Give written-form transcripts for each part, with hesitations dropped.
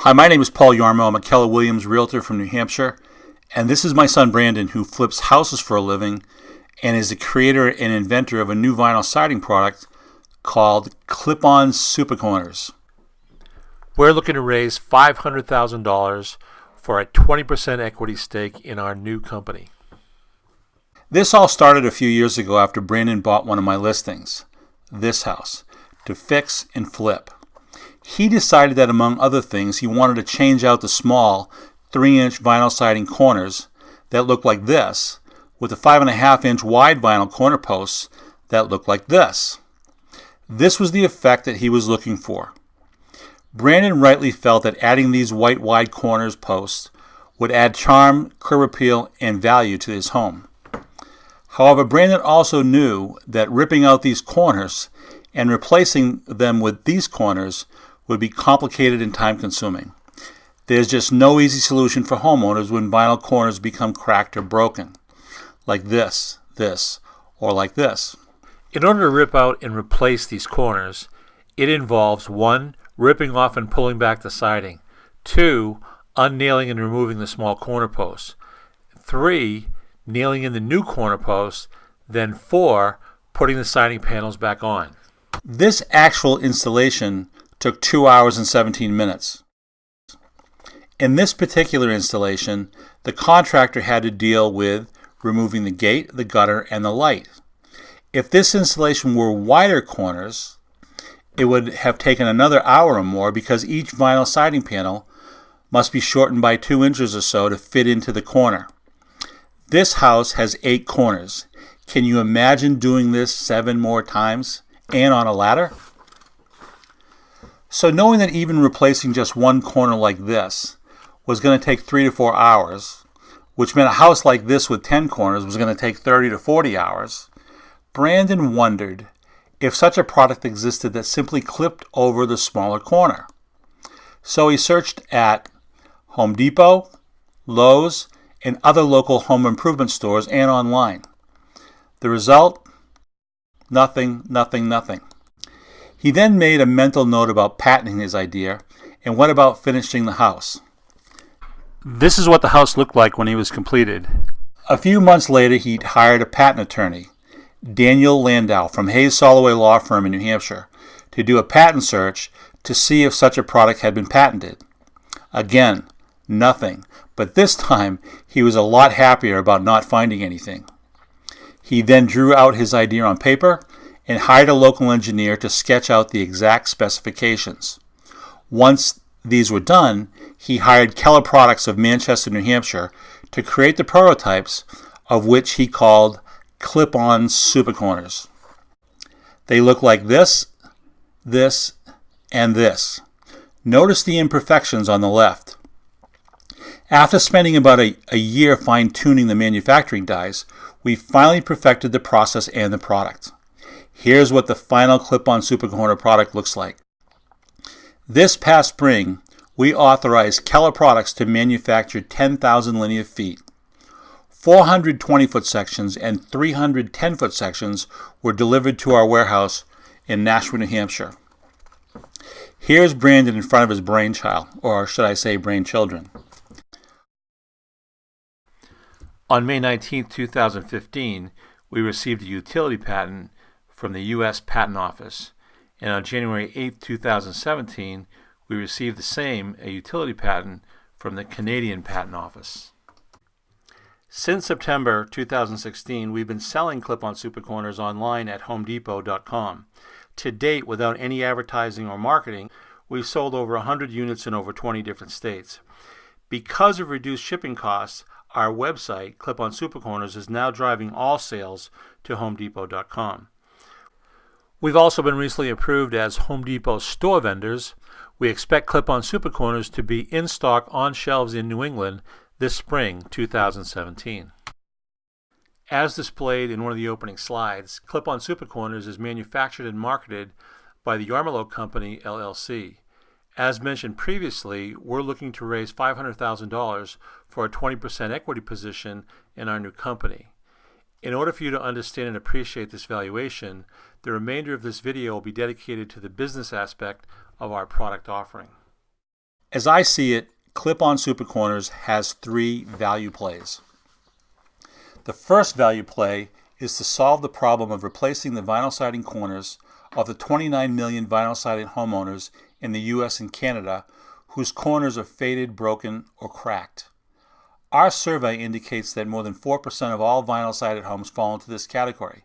Hi, my name is Paul Yarmo. I'm a Keller Williams realtor from New Hampshire, and this is my son Brandon, who flips houses for a living and is the creator and inventor of a new vinyl siding product called Clip-On Supercorners. We're looking to raise $500,000 for a 20% equity stake in our new company. This all started a few years ago after Brandon bought one of my listings, this house, to fix and flip. He decided that, among other things, he wanted to change out the small 3-inch vinyl siding corners that look like this with the 5.5-inch wide vinyl corner posts that look like this. This was the effect that he was looking for. Brandon rightly felt that adding these white wide corners posts would add charm, curb appeal, and value to his home. However, Brandon also knew that ripping out these corners and replacing them with these corners would be complicated and time-consuming. There's just no easy solution for homeowners when vinyl corners become cracked or broken, like this, or like this. In order to rip out and replace these corners, it involves 1. Ripping off and pulling back the siding, 2. Unnailing and removing the small corner posts, 3. Nailing in the new corner posts, then 4. Putting the siding panels back on. This actual installation took 2 hours and 17 minutes. In this particular installation, the contractor had to deal with removing the gate, the gutter, and the light. If this installation were wider corners, it would have taken another hour or more because each vinyl siding panel must be shortened by 2 inches or so to fit into the corner. This house has 8 corners. Can you imagine doing this 7 more times and on a ladder? So knowing that even replacing just one corner like this was going to take 3 to 4 hours, which meant a house like this with 10 corners was going to take 30 to 40 hours, Brandon wondered if such a product existed that simply clipped over the smaller corner. So he searched at Home Depot, Lowe's, and other local home improvement stores and online. The result? Nothing. He then made a mental note about patenting his idea and went about finishing the house. This is what the house looked like when it was completed. A few months later, he hired a patent attorney, Daniel Landau from Hayes Soloway Law Firm in New Hampshire, to do a patent search to see if such a product had been patented. Again, nothing, but this time he was a lot happier about not finding anything. He then drew out his idea on paper and hired a local engineer to sketch out the exact specifications. Once these were done, he hired Keller Products of Manchester, New Hampshire, to create the prototypes, of which he called Clip-On Supercorners. They look like this, and this. Notice the imperfections on the left. After spending about a year fine-tuning the manufacturing dies, we finally perfected the process and the product. Here's what the final Clip-On Supercorner product looks like. This past spring, we authorized Keller Products to manufacture 10,000 linear feet. 400 20-foot sections and 300 10-foot sections were delivered to our warehouse in Nashua, New Hampshire. Here's Brandon in front of his brainchild, or should I say brainchildren. On May 19, 2015, we received a utility patent from the U.S. Patent Office, and on January 8, 2017, we received the same, a utility patent, from the Canadian Patent Office. Since September 2016, we've been selling Clip-On Supercorners online at HomeDepot.com. To date, without any advertising or marketing, we've sold over 100 units in over 20 different states. Because of reduced shipping costs, our website, Clip-On Supercorners, is now driving all sales to HomeDepot.com. We've also been recently approved as Home Depot store vendors. We expect Clip-On Supercorners to be in stock on shelves in New England this spring 2017. As displayed in one of the opening slides, Clip-On Supercorners is manufactured and marketed by the Yarmo Company, LLC. As mentioned previously, we're looking to raise $500,000 for a 20% equity position in our new company. In order for you to understand and appreciate this valuation, the remainder of this video will be dedicated to the business aspect of our product offering. As I see it, Clip-On Supercorners has three value plays. The first value play is to solve the problem of replacing the vinyl siding corners of the 29 million vinyl siding homeowners in the US and Canada whose corners are faded, broken, or cracked. Our survey indicates that more than 4% of all vinyl sided homes fall into this category.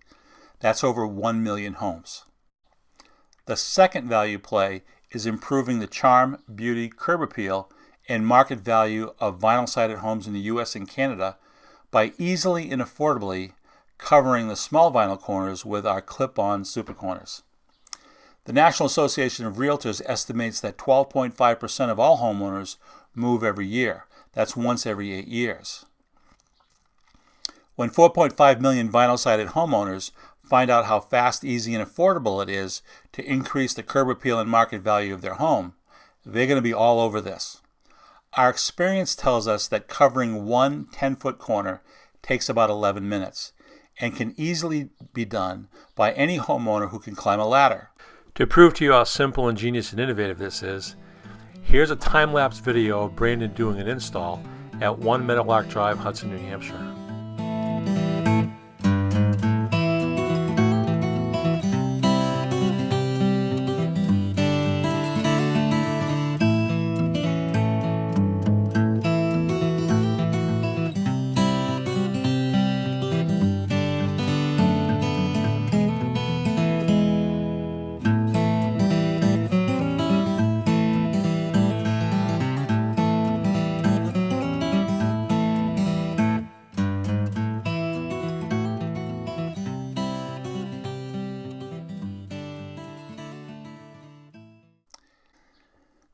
That's over 1 million homes. The second value play is improving the charm, beauty, curb appeal, and market value of vinyl sided homes in the US and Canada by easily and affordably covering the small vinyl corners with our Clip-On Supercorners. The National Association of Realtors estimates that 12.5% of all homeowners move every year. That's once every 8 years. When 4.5 million vinyl-sided homeowners find out how fast, easy, and affordable it is to increase the curb appeal and market value of their home, they're going to be all over this. Our experience tells us that covering one 10-foot corner takes about 11 minutes and can easily be done by any homeowner who can climb a ladder. To prove to you how simple, ingenious, and innovative this is, here's a time-lapse video of Brandon doing an install at 1 Meadowlark Drive, Hudson, New Hampshire.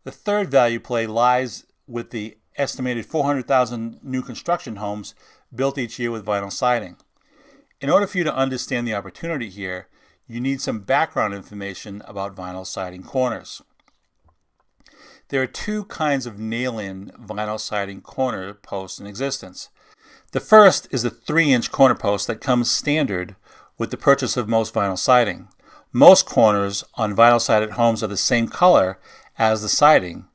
The third value play lies with the estimated 400,000 new construction homes built each year with vinyl siding. In order for you to understand the opportunity here, you need some background information about vinyl siding corners. There are two kinds of nail-in vinyl siding corner posts in existence. The first is the 3-inch corner post that comes standard with the purchase of most vinyl siding. Most corners on vinyl sided homes are the same color as the siding,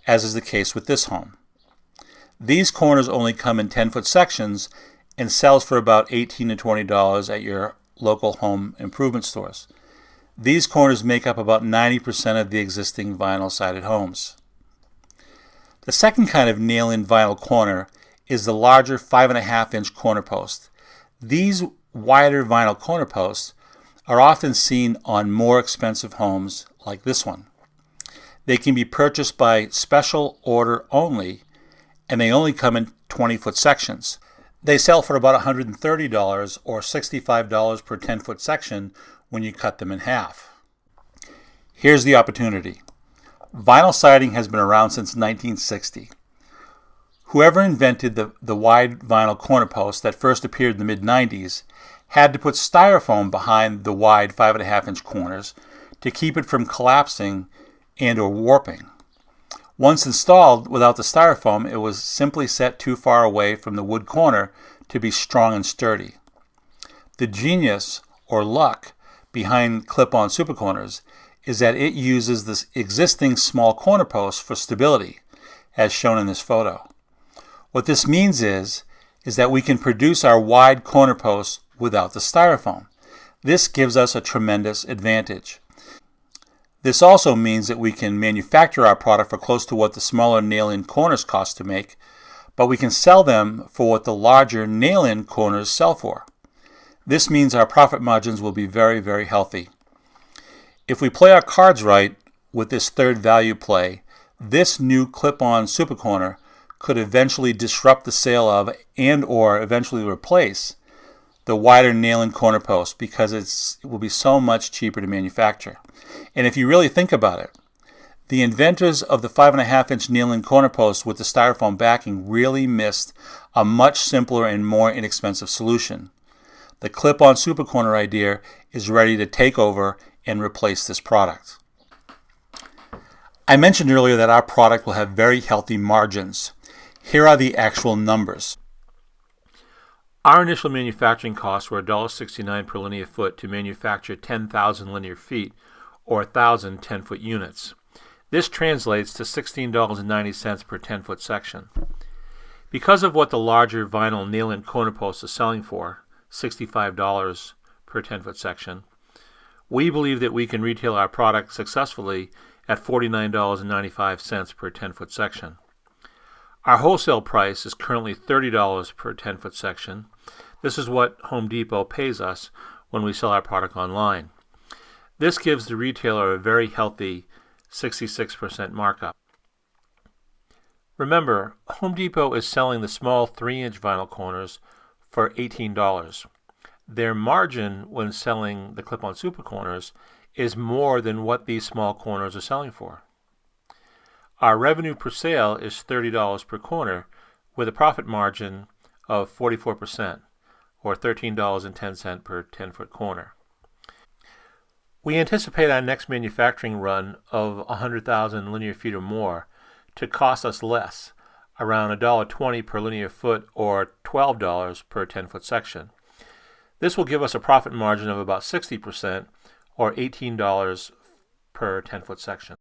as is the case with this home. These corners only come in 10-foot sections and sells for about $18 to $20 at your local home improvement stores. These corners make up about 90% of the existing vinyl sided homes. The second kind of nail-in vinyl corner is the larger 5.5-inch corner post. These wider vinyl corner posts are often seen on more expensive homes like this one. They can be purchased by special order only, and they only come in 20-foot sections. They sell for about $130 or $65 per 10-foot section when you cut them in half. Here's the opportunity. Vinyl siding has been around since 1960. Whoever invented the wide vinyl corner post that first appeared in the mid-90s had to put styrofoam behind the wide 5.5-inch corners to keep it from collapsing and or warping. Once installed without the styrofoam, it was simply set too far away from the wood corner to be strong and sturdy. The genius or luck behind Clip-On Supercorners is that it uses this existing small corner post for stability, as shown in this photo. What this means is that we can produce our wide corner posts without the styrofoam. This gives us a tremendous advantage. This also means that we can manufacture our product for close to what the smaller nail-in corners cost to make, but we can sell them for what the larger nail-in corners sell for. This means our profit margins will be very, very healthy. If we play our cards right with this third value play, this new Clip-On Supercorner could eventually disrupt the sale of and or eventually replace the wider nail-in corner post because it will be so much cheaper to manufacture. And if you really think about it, the inventors of the 5.5-inch nail-in corner post with the styrofoam backing really missed a much simpler and more inexpensive solution. The Clip-On Supercorner idea is ready to take over and replace this product. I mentioned earlier that our product will have very healthy margins. Here are the actual numbers. Our initial manufacturing costs were $1.69 per linear foot to manufacture 10,000 linear feet or 1,000 10-foot units. This translates to $16.90 per 10-foot section. Because of what the larger vinyl nail-in corner post is selling for, $65 per 10-foot section, we believe that we can retail our product successfully at $49.95 per 10-foot section. Our wholesale price is currently $30 per 10-foot section. This is what Home Depot pays us when we sell our product online. This gives the retailer a very healthy 66% markup. Remember, Home Depot is selling the small 3-inch vinyl corners for $18. Their margin when selling the clip-on Supercorners is more than what these small corners are selling for. Our revenue per sale is $30 per corner with a profit margin of 44%, or $13.10 per 10-foot corner. We anticipate our next manufacturing run of 100,000 linear feet or more to cost us less, around $1.20 per linear foot or $12 per 10-foot section. This will give us a profit margin of about 60% or $18 per 10-foot section.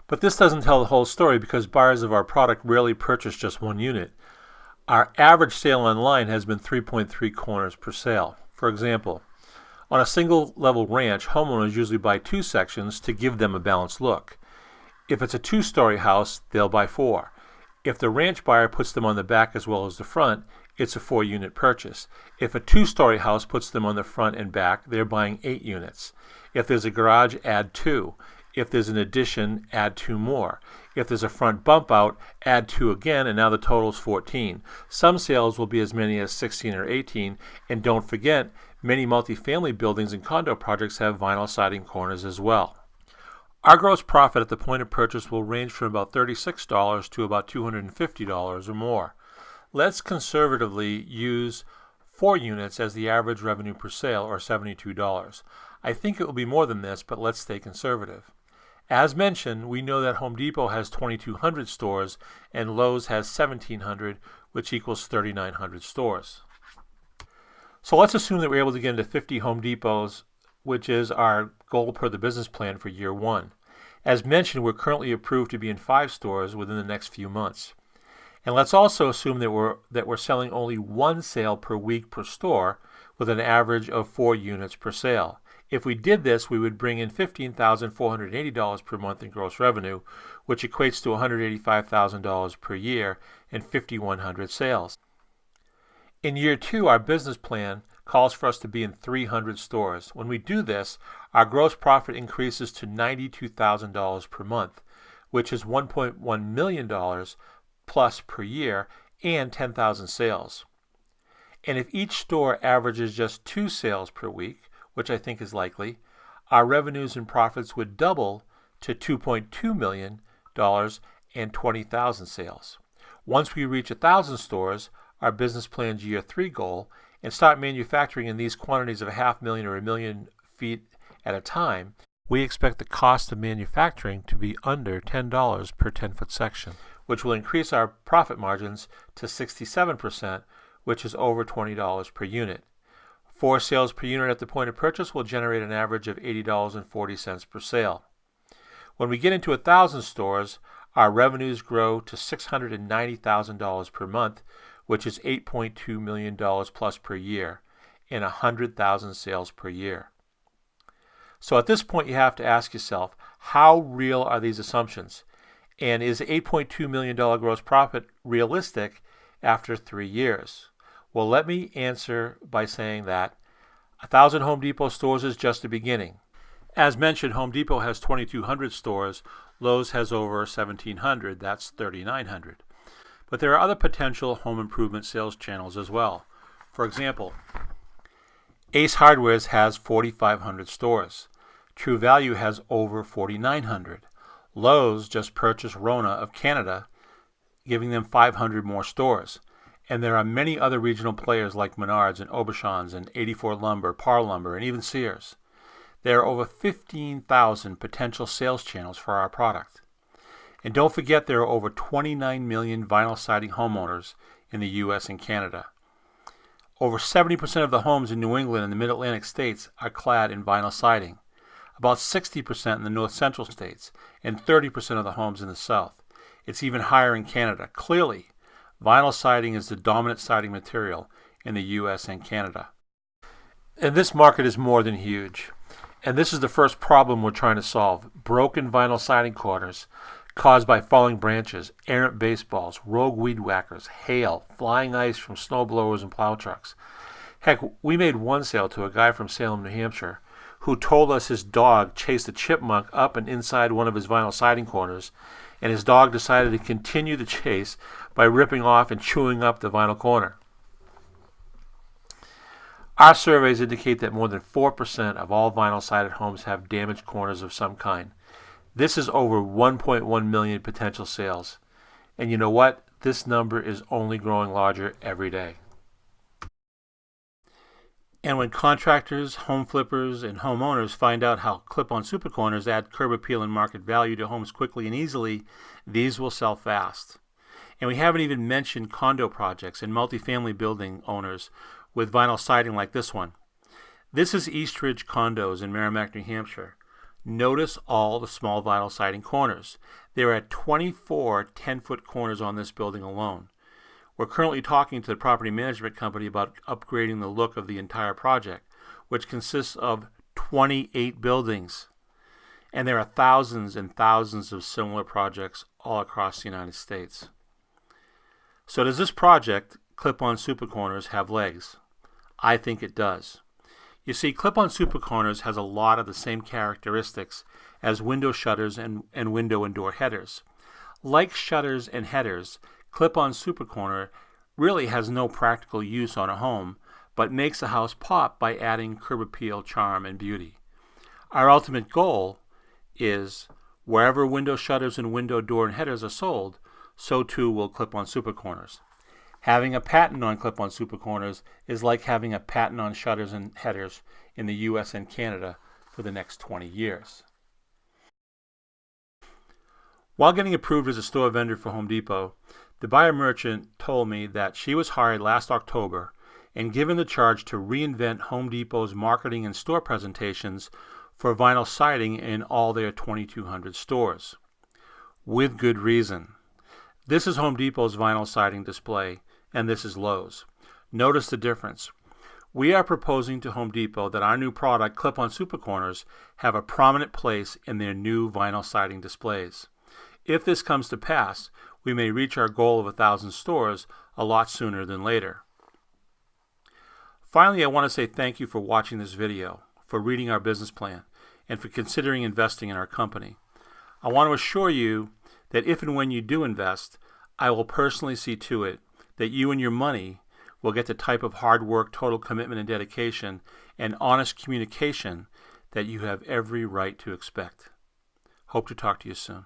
But this doesn't tell the whole story because buyers of our product rarely purchase just one unit. Our average sale online has been 3.3 corners per sale. For example, on a single-level ranch, homeowners usually buy 2 sections to give them a balanced look. If it's a 2-story house, they'll buy 4. If the ranch buyer puts them on the back as well as the front, it's a 4-unit purchase. If a 2-story house puts them on the front and back, they're buying 8 units. If there's a garage, add 2. If there's an addition, add 2 more. If there's a front bump out, add 2 again, and now the total is 14. Some sales will be as many as 16 or 18, and don't forget, many multifamily buildings and condo projects have vinyl siding corners as well. Our gross profit at the point of purchase will range from about $36 to about $250 or more. Let's conservatively use 4 units as the average revenue per sale, or $72. I think it will be more than this, but let's stay conservative. As mentioned, we know that Home Depot has 2,200 stores and Lowe's has 1,700, which equals 3,900 stores. So let's assume that we're able to get into 50 Home Depots, which is our goal per the business plan for year 1. As mentioned, we're currently approved to be in 5 stores within the next few months. And let's also assume that we're selling only 1 sale per week per store with an average of 4 units per sale. If we did this, we would bring in $15,480 per month in gross revenue, which equates to $185,000 per year and 5,100 sales. In year 2, our business plan calls for us to be in 300 stores. When we do this, our gross profit increases to $92,000 per month, which is $1.1 million plus per year and 10,000 sales. And if each store averages just 2 sales per week, which I think is likely, our revenues and profits would double to $2.2 million and 20,000 sales. Once we reach 1,000 stores, our business plan's year 3 goal, and start manufacturing in these quantities of 500,000 or 1 million feet at a time, we expect the cost of manufacturing to be under $10 per 10-foot section, which will increase our profit margins to 67%, which is over $20 per unit. 4 sales per unit at the point of purchase will generate an average of $80.40 per sale. When we get into 1,000 stores, our revenues grow to $690,000 per month, which is $8.2 million plus per year, and 100,000 sales per year. So at this point, you have to ask yourself, how real are these assumptions? And is $8.2 million gross profit realistic after 3 years? Well, let me answer by saying that 1,000 Home Depot stores is just the beginning. As mentioned, Home Depot has 2,200 stores. Lowe's has over 1,700. That's 3,900. But there are other potential home improvement sales channels as well. For example, Ace Hardware's has 4,500 stores. True Value has over 4,900. Lowe's just purchased Rona of Canada, giving them 500 more stores. And there are many other regional players like Menards and Aubuchon's and 84 Lumber, Par Lumber, and even Sears. There are over 15,000 potential sales channels for our product. And don't forget there are over 29 million vinyl siding homeowners in the U.S. and Canada. Over 70% of the homes in New England and the Mid-Atlantic states are clad in vinyl siding. about 60% in the north central states, and 30% of the homes in the south. It's even higher in Canada. Clearly, vinyl siding is the dominant siding material in the US and Canada. And this market is more than huge. And this is the first problem we're trying to solve. Broken vinyl siding corners caused by falling branches, errant baseballs, rogue weed whackers, hail, flying ice from snowblowers and plow trucks. Heck, we made one sale to a guy from Salem, New Hampshire, who told us his dog chased a chipmunk up and inside one of his vinyl siding corners, and his dog decided to continue the chase by ripping off and chewing up the vinyl corner. Our surveys indicate that more than 4% of all vinyl-sided homes have damaged corners of some kind. This is over 1.1 million potential sales. And you know what? This number is only growing larger every day. And when contractors, home flippers, and homeowners find out how clip-on Supercorners add curb appeal and market value to homes quickly and easily, these will sell fast. And we haven't even mentioned condo projects and multifamily building owners with vinyl siding like this one. This is Eastridge Condos in Merrimack, New Hampshire. Notice all the small vinyl siding corners. There are 24 10-foot corners on this building alone. We're currently talking to the property management company about upgrading the look of the entire project, which consists of 28 buildings. And there are thousands and thousands of similar projects all across the United States. So does this project, Clip-On Supercorners, have legs? I think it does. You see, Clip-On Supercorners has a lot of the same characteristics as window shutters and window and door headers. Like shutters and headers, Clip-On Supercorner really has no practical use on a home, but makes a house pop by adding curb appeal, charm, and beauty. Our ultimate goal is wherever window shutters and window, door, and headers are sold, so too will Clip-On Supercorners. Having a patent on Clip-On Supercorners is like having a patent on shutters and headers in the US and Canada for the next 20 years. While getting approved as a store vendor for Home Depot, the buyer merchant told me that she was hired last October and given the charge to reinvent Home Depot's marketing and store presentations for vinyl siding in all their 2,200 stores. With good reason. This is Home Depot's vinyl siding display, and this is Lowe's. Notice the difference. We are proposing to Home Depot that our new product, Clip-On Supercorners, have a prominent place in their new vinyl siding displays. If this comes to pass, we may reach our goal of 1,000 stores a lot sooner than later. Finally, I want to say thank you for watching this video, for reading our business plan, and for considering investing in our company. I want to assure you that if and when you do invest, I will personally see to it that you and your money will get the type of hard work, total commitment and dedication, and honest communication that you have every right to expect. Hope to talk to you soon.